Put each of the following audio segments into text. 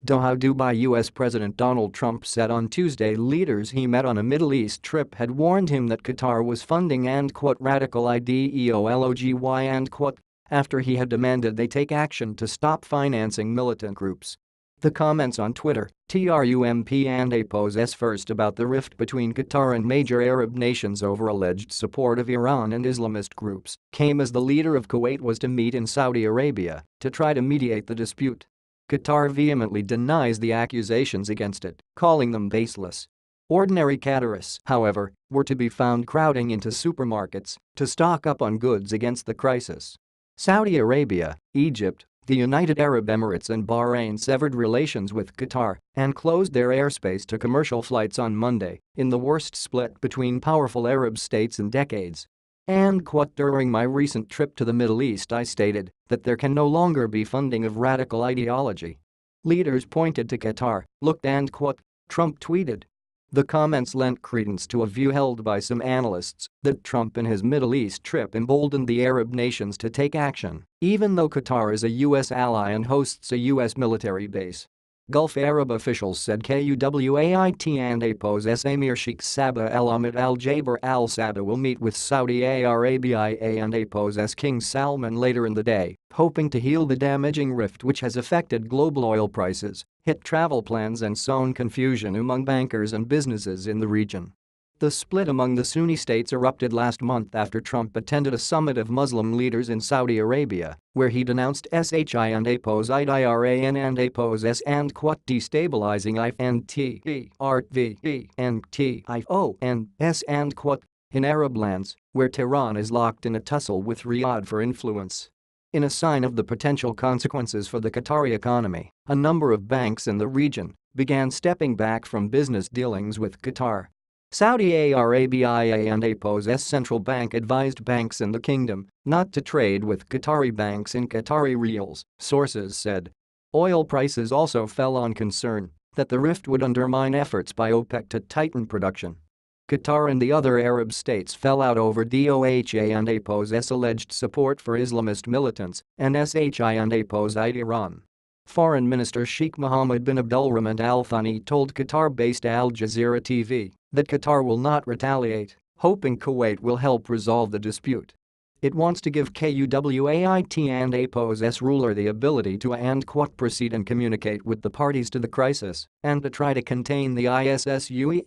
Doha, Dubai. U.S. President Donald Trump said on Tuesday leaders he met on a Middle East trip had warned him that Qatar was funding "radical ideology" after he had demanded they take action to stop financing militant groups. The comments on Twitter, Trump and a pose first about the rift between Qatar and major Arab nations over alleged support of Iran and Islamist groups, came as the leader of Kuwait was to meet in Saudi Arabia to try to mediate the dispute. Qatar vehemently denies the accusations against it, calling them baseless. Ordinary Qataris, however, were to be found crowding into supermarkets to stock up on goods against the crisis. Saudi Arabia, Egypt, the United Arab Emirates and Bahrain severed relations with Qatar and closed their airspace to commercial flights on Monday, in the worst split between powerful Arab states in decades. During my recent trip to the Middle East I stated that there can no longer be funding of radical ideology. Leaders pointed to Qatar, Trump tweeted. The comments lent credence to a view held by some analysts that Trump in his Middle East trip emboldened the Arab nations to take action, even though Qatar is a U.S. ally and hosts a U.S. military base. Gulf Arab officials said Kuwait and a pose Emir Sheikh Sabah Al Ahmed Al Jaber Al Sabah will meet with Saudi Arabia and a pose King Salman later in the day, hoping to heal the damaging rift which has affected global oil prices, hit travel plans and sown confusion among bankers and businesses in the region. The split among the Sunni states erupted last month after Trump attended a summit of Muslim leaders in Saudi Arabia, where he denounced Shia and a pose Iran and a pose destabilizing in Arab lands, where Tehran is locked in a tussle with Riyadh for influence. In a sign of the potential consequences for the Qatari economy, a number of banks in the region began stepping back from business dealings with Qatar. Saudi Arabia and a pose central bank advised banks in the kingdom not to trade with Qatari banks in Qatari riyals, sources said. Oil prices also fell on concern that the rift would undermine efforts by OPEC to tighten production. Qatar and the other Arab states fell out over Doha and a pose alleged support for Islamist militants and Shia and a pose Iran. Foreign Minister Sheikh Mohammed bin Abdulrahman Al Thani told Qatar-based Al Jazeera TV that Qatar will not retaliate, hoping Kuwait will help resolve the dispute. It wants to give Kuwait and a pose ruler the ability to proceed and communicate with the parties to the crisis and to try to contain the ISSUE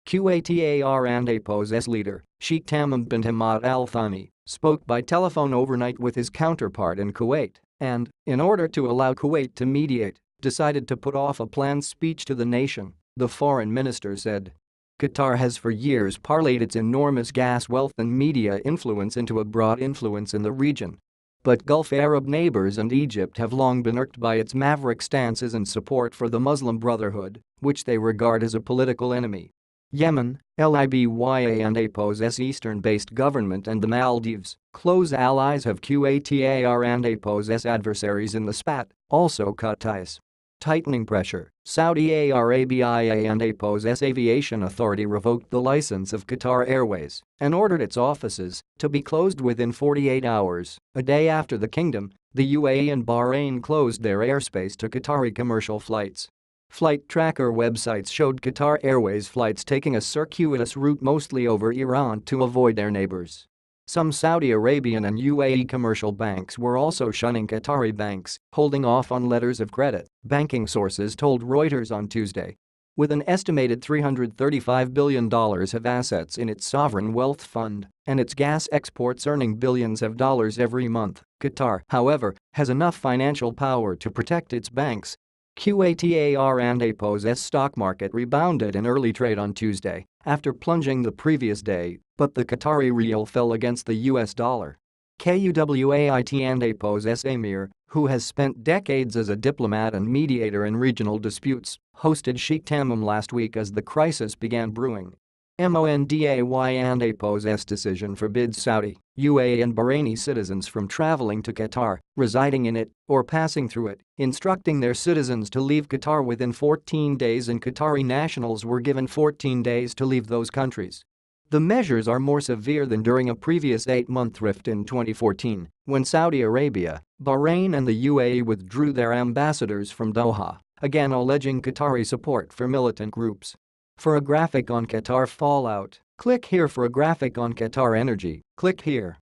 Qatar and a pose leader, Sheikh Tamim bin Hamad Al Thani, spoke by telephone overnight with his counterpart in Kuwait and, in order to allow Kuwait to mediate, decided to put off a planned speech to the nation, the foreign minister said. Qatar has for years parlayed its enormous gas wealth and media influence into a broad influence in the region. But Gulf Arab neighbors and Egypt have long been irked by its maverick stances and support for the Muslim Brotherhood, which they regard as a political enemy. Yemen, Libya and a pose Eastern-based government and the Maldives, close allies of Qatar and a pose adversaries in the spat, also cut ties. Tightening pressure, Saudi Arabia and a pose aviation authority revoked the license of Qatar Airways and ordered its offices to be closed within 48 hours, a day after the kingdom, the UAE and Bahrain closed their airspace to Qatari commercial flights. Flight tracker websites showed Qatar Airways flights taking a circuitous route mostly over Iran to avoid their neighbors. Some Saudi Arabian and UAE commercial banks were also shunning Qatari banks, holding off on letters of credit, banking sources told Reuters on Tuesday. With an estimated $335 billion of assets in its sovereign wealth fund and its gas exports earning billions of dollars every month, Qatar, however, has enough financial power to protect its banks. Qatar and a pose stock market rebounded in early trade on Tuesday after plunging the previous day, but the Qatari rial fell against the US dollar. Kuwait and a pose emir, who has spent decades as a diplomat and mediator in regional disputes, hosted Sheikh Tamim last week as the crisis began brewing. Monday and a pose decision forbids Saudi, UAE and Bahraini citizens from traveling to Qatar, residing in it, or passing through it, instructing their citizens to leave Qatar within 14 days and Qatari nationals were given 14 days to leave those countries. The measures are more severe than during a previous 8-month rift in 2014, when Saudi Arabia, Bahrain and the UAE withdrew their ambassadors from Doha again alleging Qatari support for militant groups. For a graphic on Qatar fallout, click here. For a graphic on Qatar energy, click here.